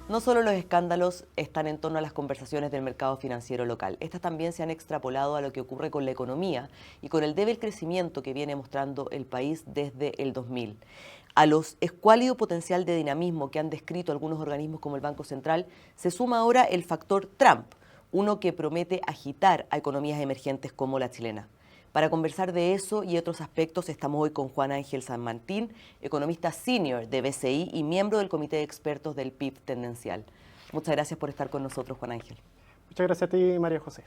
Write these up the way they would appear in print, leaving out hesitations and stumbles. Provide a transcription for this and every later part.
No solo los escándalos están en torno a las conversaciones del mercado financiero local, estas también se han extrapolado a lo que ocurre con la economía y con el débil crecimiento que viene mostrando el país desde el 2000. A los escuálido potencial de dinamismo que han descrito algunos organismos como el Banco Central, se suma ahora el factor Trump, uno que promete agitar a economías emergentes como la chilena. Para conversar de eso y otros aspectos estamos hoy con Juan Ángel San Martín, economista senior de BCI y miembro del Comité de Expertos del PIB Tendencial. Muchas gracias por estar con nosotros, Juan Ángel. Muchas gracias a ti, María José.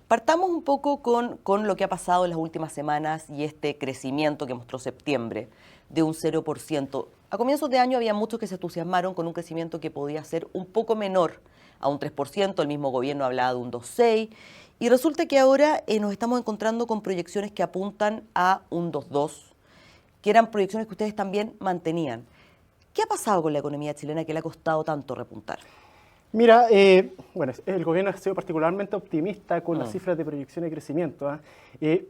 Partamos un poco con lo que ha pasado en las últimas semanas y este crecimiento que mostró septiembre de un 0%. A comienzos de año había muchos que se entusiasmaron con un crecimiento que podía ser un poco menor a un 3%, el mismo gobierno hablaba de un 2,6%, y resulta que ahora nos estamos encontrando con proyecciones que apuntan a un 2,2%, que eran proyecciones que ustedes también mantenían. ¿Qué ha pasado con la economía chilena que le ha costado tanto repuntar? Mira, bueno, el gobierno ha sido particularmente optimista con las cifras de proyección de crecimiento,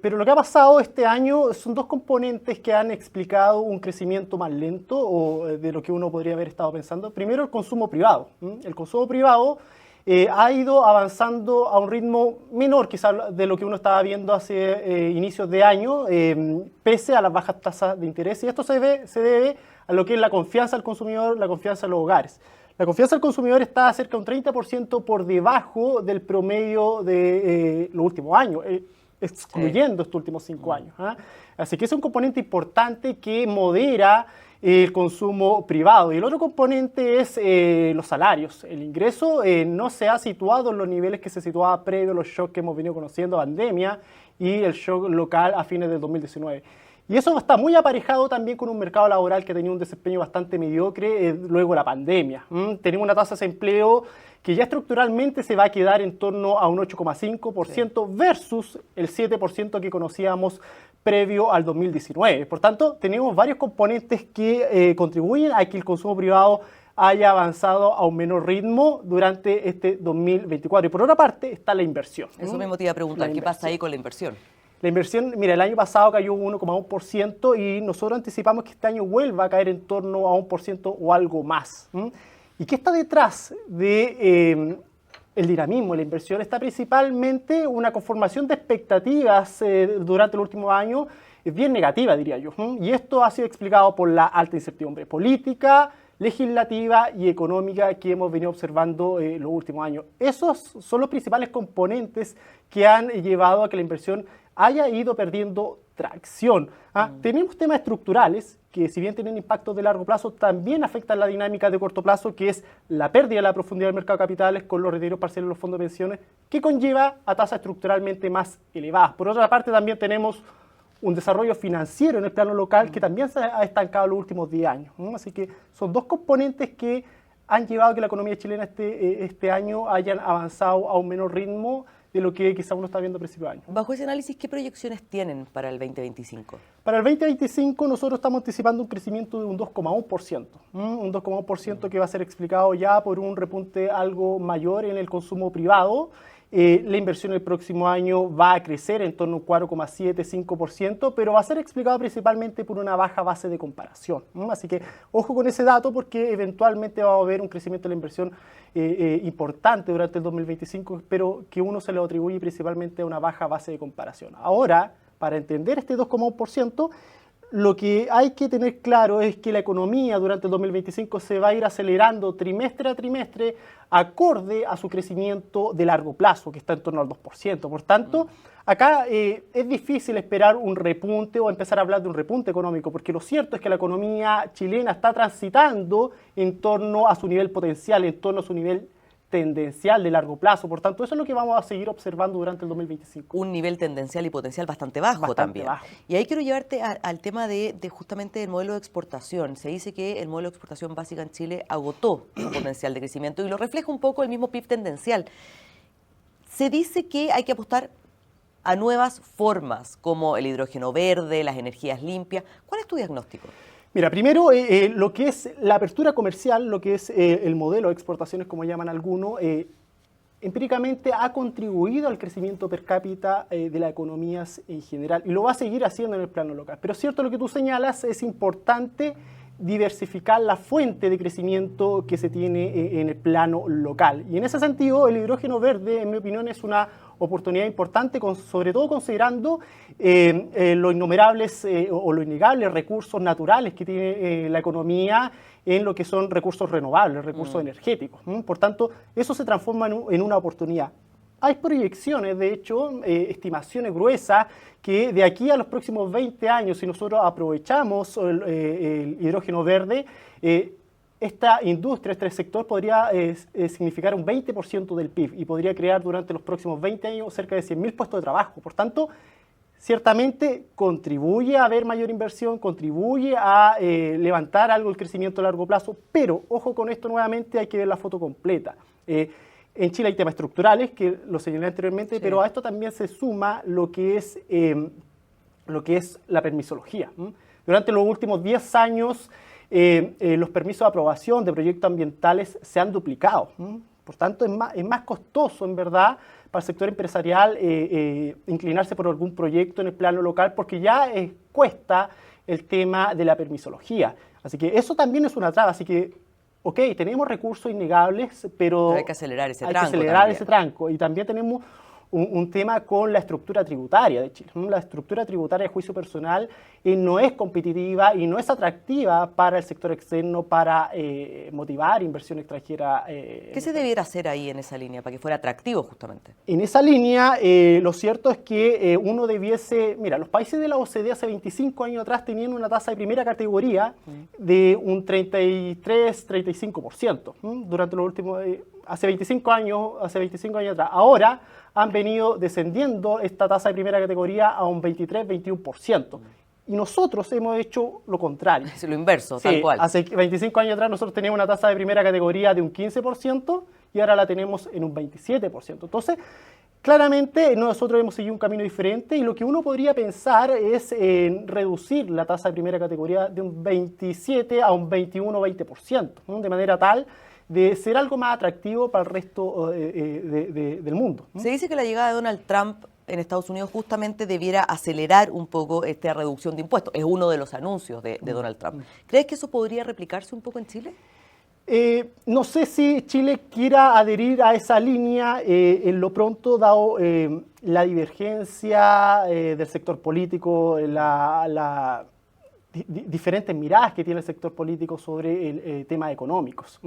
pero lo que ha pasado este año son dos componentes que han explicado un crecimiento más lento o de lo que uno podría haber estado pensando. Primero, el consumo privado. El consumo privado ha ido avanzando a un ritmo menor quizás de lo que uno estaba viendo hace inicios de año, pese a las bajas tasas de interés, y esto se debe a lo que es la confianza del consumidor, la confianza de los hogares. La confianza del consumidor está cerca de un 30% por debajo del promedio de los últimos años, excluyendo estos últimos 5 años. Así que es un componente importante que modera el consumo privado. Y el otro componente es los salarios. El ingreso no se ha situado en los niveles que se situaba previo a los shocks que hemos venido conociendo, pandemia y el shock local a fines del 2019. Y eso está muy aparejado también con un mercado laboral que tenía un desempeño bastante mediocre luego de la pandemia. Tenemos una tasa de desempleo que ya estructuralmente se va a quedar en torno a un 8,5% versus el 7% que conocíamos previo al 2019. Por tanto, tenemos varios componentes que contribuyen a que el consumo privado haya avanzado a un menor ritmo durante este 2024. Y por otra parte está la inversión. Eso me motiva a preguntar, ¿qué pasa ahí con la inversión? La inversión, mira, el año pasado cayó un 1,1% y nosotros anticipamos que este año vuelva a caer en torno a 1% o algo más. ¿Y qué está detrás de el dinamismo de la inversión? Está principalmente una conformación de expectativas durante el último año bien negativa, diría yo. Y esto ha sido explicado por la alta incertidumbre política, legislativa y económica que hemos venido observando los últimos años. Esos son los principales componentes que han llevado a que la inversión haya ido perdiendo tracción. Tenemos temas estructurales que, si bien tienen impactos de largo plazo, también afectan la dinámica de corto plazo, que es la pérdida de la profundidad del mercado de capitales con los retiros parciales de los fondos de pensiones, que conlleva a tasas estructuralmente más elevadas. Por otra parte, también tenemos un desarrollo financiero en el plano local que también se ha estancado en los últimos 10 años. Así que son dos componentes que han llevado a que la economía chilena este año hayan avanzado a un menor ritmo de lo que quizá uno está viendo a principio de año. Bajo ese análisis, ¿qué proyecciones tienen para el 2025? Para el 2025 nosotros estamos anticipando un crecimiento de un 2,1%. Un 2,1% que va a ser explicado ya por un repunte algo mayor en el consumo privado. La inversión el próximo año va a crecer en torno a un 4,75%, pero va a ser explicado principalmente por una baja base de comparación. Así que ojo con ese dato porque eventualmente va a haber un crecimiento de la inversión importante durante el 2025, pero que uno se lo atribuye principalmente a una baja base de comparación. Ahora, para entender este 2,1%, lo que hay que tener claro es que la economía durante el 2025 se va a ir acelerando trimestre a trimestre acorde a su crecimiento de largo plazo, que está en torno al 2%. Por tanto, acá es difícil esperar un repunte o empezar a hablar de un repunte económico, porque lo cierto es que la economía chilena está transitando en torno a su nivel potencial, en torno a su nivel tendencial de largo plazo. Por tanto, eso es lo que vamos a seguir observando durante el 2025. Un nivel tendencial y potencial bastante bajo también. Bajo. Y ahí quiero llevarte al tema de justamente el modelo de exportación. Se dice que el modelo de exportación básica en Chile agotó su potencial de crecimiento y lo refleja un poco el mismo PIB tendencial. Se dice que hay que apostar a nuevas formas como el hidrógeno verde, las energías limpias. ¿Cuál es tu diagnóstico? Mira, primero lo que es la apertura comercial, lo que es el modelo de exportaciones, como llaman algunos, empíricamente ha contribuido al crecimiento per cápita de las economías en general y lo va a seguir haciendo en el plano local. Pero es cierto lo que tú señalas, es importante diversificar la fuente de crecimiento que se tiene en el plano local. Y en ese sentido, el hidrógeno verde, en mi opinión, es una oportunidad importante, sobre todo considerando los innumerables o los innegables recursos naturales que tiene la economía en lo que son recursos renovables, recursos energéticos. Por tanto, eso se transforma en una oportunidad. Hay proyecciones, de hecho, estimaciones gruesas, que de aquí a los próximos 20 años, si nosotros aprovechamos el hidrógeno verde, esta industria, este sector podría significar un 20% del PIB y podría crear durante los próximos 20 años cerca de 100.000 puestos de trabajo. Por tanto, ciertamente contribuye a haber mayor inversión, contribuye a levantar algo el crecimiento a largo plazo, pero ojo con esto nuevamente, hay que ver la foto completa. En Chile hay temas estructurales, que lo señalé anteriormente, sí, pero a esto también se suma lo que es la permisología. Durante los últimos 10 años, los permisos de aprobación de proyectos ambientales se han duplicado. Por tanto, es más costoso, en verdad, para el sector empresarial inclinarse por algún proyecto en el plano local, porque ya cuesta el tema de la permisología. Así que eso también es una traba. Así que, ok, tenemos recursos innegables, pero hay que acelerar ese tranco. Hay que acelerar ese tranco. Y también tenemos un tema con la estructura tributaria de Chile. La estructura tributaria de juicio personal no es competitiva y no es atractiva para el sector externo para motivar inversión extranjera. ¿Qué se debiera hacer ahí en esa línea para que fuera atractivo justamente? En esa línea, lo cierto es que uno debiese... Mira, los países de la OCDE hace 25 años atrás tenían una tasa de primera categoría de un 33-35% durante los últimos... hace 25 años atrás. Ahora han venido descendiendo esta tasa de primera categoría a un 23-21%. Y nosotros hemos hecho lo contrario. Es lo inverso, sí, tal cual. Hace 25 años atrás nosotros teníamos una tasa de primera categoría de un 15% y ahora la tenemos en un 27%. Entonces, claramente nosotros hemos seguido un camino diferente y lo que uno podría pensar es en reducir la tasa de primera categoría de un 27 a un 21-20%, de manera tal de ser algo más atractivo para el resto del mundo. Se dice que la llegada de Donald Trump en Estados Unidos justamente debiera acelerar un poco esta reducción de impuestos. Es uno de los anuncios de Donald Trump. ¿Crees que eso podría replicarse un poco en Chile? No sé si Chile quiera adherir a esa línea en lo pronto, dado la divergencia del sector político, diferentes miradas que tiene el sector político sobre el tema económicos.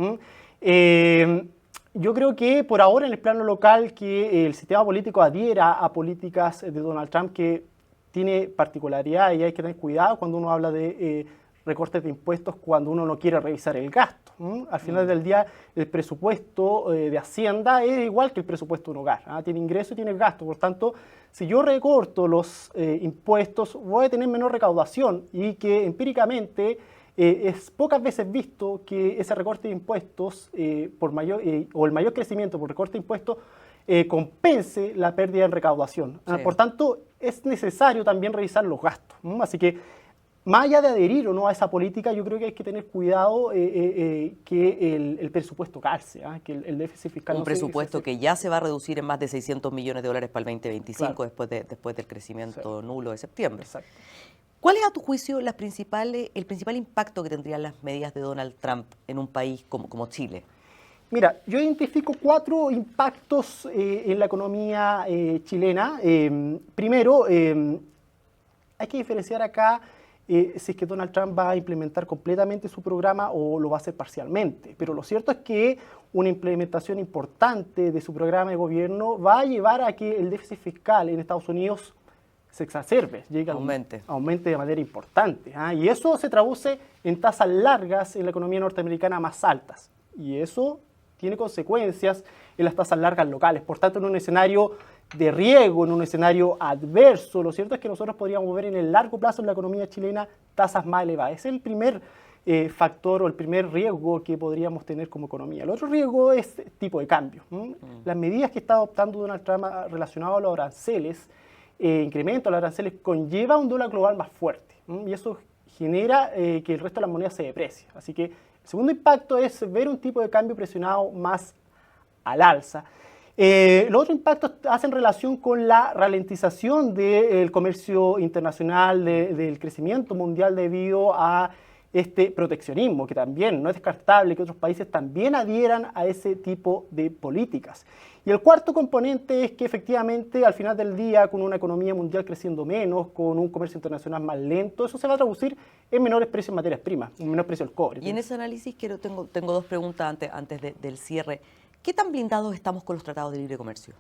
Yo creo que por ahora en el plano local que el sistema político adhiera a políticas de Donald Trump que tiene particularidad y hay que tener cuidado cuando uno habla de recortes de impuestos cuando uno no quiere revisar el gasto. Al final del día el presupuesto de Hacienda es igual que el presupuesto de un hogar. Tiene ingreso y tiene gasto. Por tanto, si yo recorto los impuestos voy a tener menor recaudación y que empíricamente es pocas veces visto que ese recorte de impuestos o el mayor crecimiento por recorte de impuestos compense la pérdida en recaudación. Sí. Por tanto, es necesario también revisar los gastos. Así que, más allá de adherir o no a esa política, yo creo que hay que tener cuidado que el presupuesto calce, que el déficit fiscal... Un presupuesto que ya se va a reducir en más de $600 millones para el 2025, claro, después del crecimiento nulo de septiembre. Exacto. ¿Cuál es, a tu juicio, el principal impacto que tendrían las medidas de Donald Trump en un país como Chile? Mira, yo identifico 4 impactos en la economía chilena. Primero, hay que diferenciar acá si es que Donald Trump va a implementar completamente su programa o lo va a hacer parcialmente. Pero lo cierto es que una implementación importante de su programa de gobierno va a llevar a que el déficit fiscal en Estados Unidos se exacerbe, aumente de manera importante. Y eso se traduce en tasas largas en la economía norteamericana más altas. Y eso tiene consecuencias en las tasas largas locales. Por tanto, en un escenario de riesgo, en un escenario adverso, lo cierto es que nosotros podríamos ver en el largo plazo en la economía chilena tasas más elevadas. Ese es el primer factor o el primer riesgo que podríamos tener como economía. El otro riesgo es tipo de cambio. Las medidas que está adoptando Donald Trump relacionadas a los aranceles, incremento a los aranceles, conlleva un dólar global más fuerte. Y eso genera que el resto de las monedas se deprecie. Así que el segundo impacto es ver un tipo de cambio presionado más al alza. Los otros impactos hacen relación con la ralentización del comercio internacional, del crecimiento mundial debido a este proteccionismo, que también no es descartable que otros países también adhieran a ese tipo de políticas. Y el cuarto componente es que efectivamente al final del día, con una economía mundial creciendo menos, con un comercio internacional más lento, eso se va a traducir en menores precios en materias primas, un menor precio del cobre. Y en ese análisis tengo dos preguntas antes del cierre. ¿Qué tan blindados estamos con los tratados de libre comercio?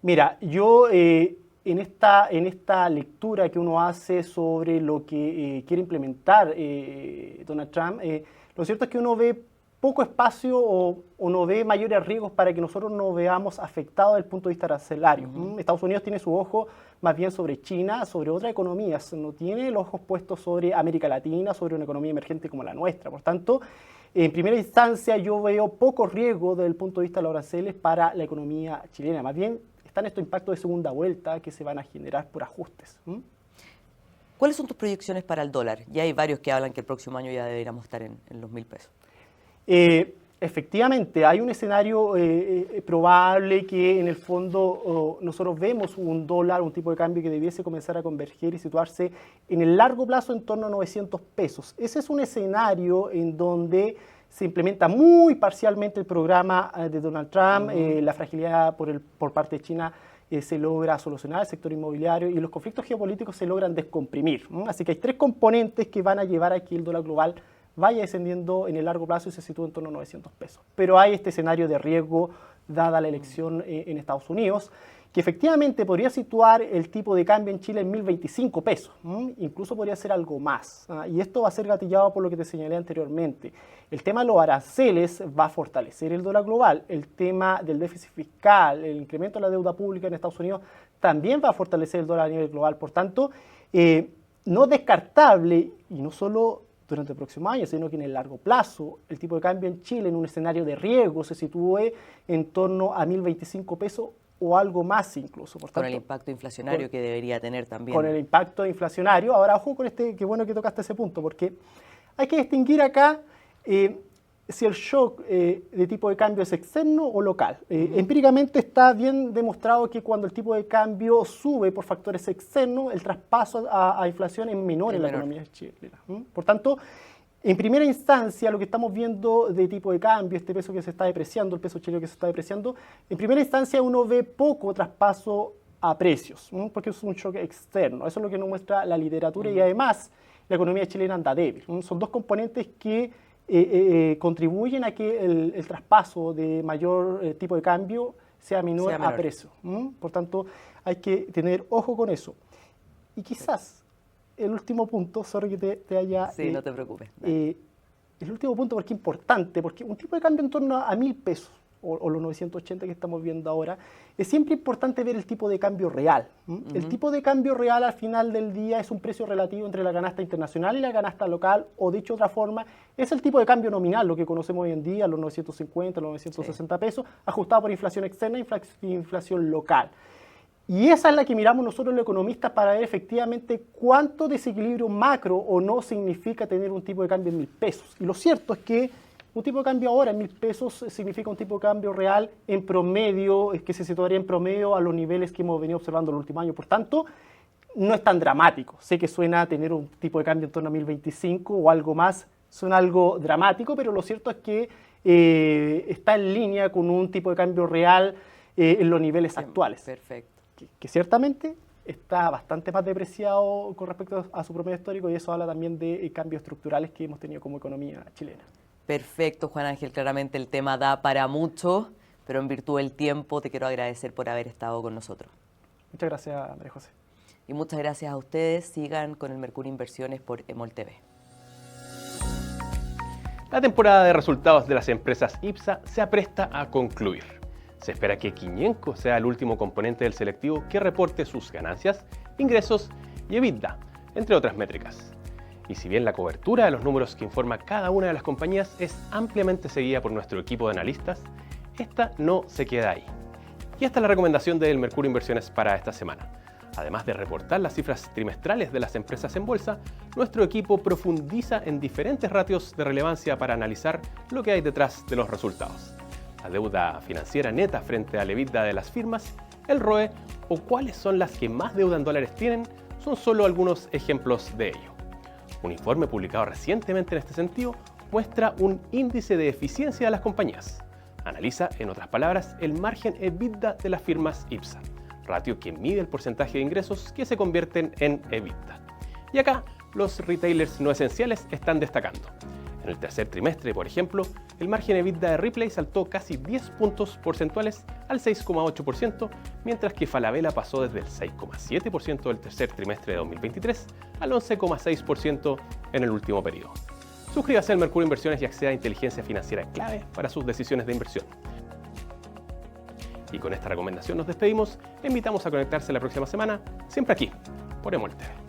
Mira, yo en esta lectura que uno hace sobre lo que quiere implementar Donald Trump, lo cierto es que uno ve poco espacio o no ve mayores riesgos para que nosotros nos veamos afectados desde el punto de vista arancelario. Estados Unidos tiene su ojo más bien sobre China, sobre otras economías, no tiene los ojos puestos sobre América Latina, sobre una economía emergente como la nuestra. Por tanto, en primera instancia yo veo poco riesgo desde el punto de vista de los aranceles para la economía chilena. Más bien están estos impactos de segunda vuelta que se van a generar por ajustes. ¿Cuáles son tus proyecciones para el dólar? Ya hay varios que hablan que el próximo año ya deberíamos estar en los 1.000 pesos. Efectivamente, hay un escenario probable que en el fondo nosotros vemos un dólar, un tipo de cambio que debiese comenzar a converger y situarse en el largo plazo en torno a 900 pesos. Ese es un escenario en donde se implementa muy parcialmente el programa de Donald Trump, la fragilidad por parte de China se logra solucionar, el sector inmobiliario y los conflictos geopolíticos se logran descomprimir. Así que hay tres componentes que van a llevar a que el dólar global vaya descendiendo en el largo plazo y se sitúa en torno a 900 pesos. Pero hay este escenario de riesgo dada la elección en Estados Unidos, que efectivamente podría situar el tipo de cambio en Chile en 1.025 pesos, incluso podría ser algo más. Y esto va a ser gatillado por lo que te señalé anteriormente. El tema de los aranceles va a fortalecer el dólar global, el tema del déficit fiscal, el incremento de la deuda pública en Estados Unidos también va a fortalecer el dólar a nivel global. Por tanto, no descartable, y no solo durante el próximo año, sino que en el largo plazo el tipo de cambio en Chile en un escenario de riesgo se sitúe en torno a 1.025 pesos o algo más incluso. Por tanto, con el impacto inflacionario que debería tener también. Con el impacto inflacionario. Ahora, ojo con qué bueno que tocaste ese punto, porque hay que distinguir acá si el shock de tipo de cambio es externo o local. Empíricamente está bien demostrado que cuando el tipo de cambio sube por factores externos, el traspaso a inflación es menor en la economía chilena. Por tanto, en primera instancia, lo que estamos viendo de tipo de cambio, este peso que se está depreciando, el peso chileno que se está depreciando, en primera instancia uno ve poco traspaso a precios, porque es un shock externo. Eso es lo que nos muestra la literatura y además la economía chilena anda débil. Son dos componentes que contribuyen a que el traspaso de mayor tipo de cambio sea menor a precio. Por tanto, hay que tener ojo con eso. Y quizás el último punto, sorry que te haya... Sí, no te preocupes. El último punto, porque es importante, porque un tipo de cambio en torno a 1.000 pesos, o los 980 que estamos viendo ahora, es siempre importante ver el tipo de cambio real. El tipo de cambio real al final del día es un precio relativo entre la canasta internacional y la canasta local, o dicho de otra forma, es el tipo de cambio nominal, lo que conocemos hoy en día, los 950, los 960 pesos, ajustado por inflación externa e inflación local. Y esa es la que miramos nosotros los economistas para ver efectivamente cuánto desequilibrio macro o no significa tener un tipo de cambio en 1.000 pesos. Y lo cierto es que un tipo de cambio ahora en 1.000 pesos significa un tipo de cambio real en promedio, es que se situaría en promedio a los niveles que hemos venido observando el último año. Por tanto, no es tan dramático. Sé que suena tener un tipo de cambio en torno a 1.025 o algo más, suena algo dramático, pero lo cierto es que está en línea con un tipo de cambio real en los niveles actuales. Perfecto. Que ciertamente está bastante más depreciado con respecto a su promedio histórico y eso habla también de cambios estructurales que hemos tenido como economía chilena. Perfecto, Juan Ángel. Claramente el tema da para mucho, pero en virtud del tiempo te quiero agradecer por haber estado con nosotros. Muchas gracias, María José. Y muchas gracias a ustedes. Sigan con el Mercurio Inversiones por EMOL TV. La temporada de resultados de las empresas IPSA se apresta a concluir. Se espera que Quiñenco sea el último componente del selectivo que reporte sus ganancias, ingresos y EBITDA, entre otras métricas. Y si bien la cobertura de los números que informa cada una de las compañías es ampliamente seguida por nuestro equipo de analistas, esta no se queda ahí. Y esta es la recomendación del Mercurio Inversiones para esta semana. Además de reportar las cifras trimestrales de las empresas en bolsa, nuestro equipo profundiza en diferentes ratios de relevancia para analizar lo que hay detrás de los resultados. La deuda financiera neta frente al EBITDA de las firmas, el ROE o cuáles son las que más deuda en dólares tienen, son solo algunos ejemplos de ello. Un informe publicado recientemente en este sentido muestra un índice de eficiencia de las compañías. Analiza, en otras palabras, el margen EBITDA de las firmas IPSA, ratio que mide el porcentaje de ingresos que se convierten en EBITDA. Y acá, los retailers no esenciales están destacando. En el tercer trimestre, por ejemplo, el margen EBITDA de Ripley saltó casi 10 puntos porcentuales al 6,8%, mientras que Falabella pasó desde el 6,7% del tercer trimestre de 2023 al 11,6% en el último periodo. Suscríbase al Mercurio Inversiones y acceda a inteligencia financiera clave para sus decisiones de inversión. Y con esta recomendación nos despedimos. Le invitamos a conectarse la próxima semana, siempre aquí, por Emol TV.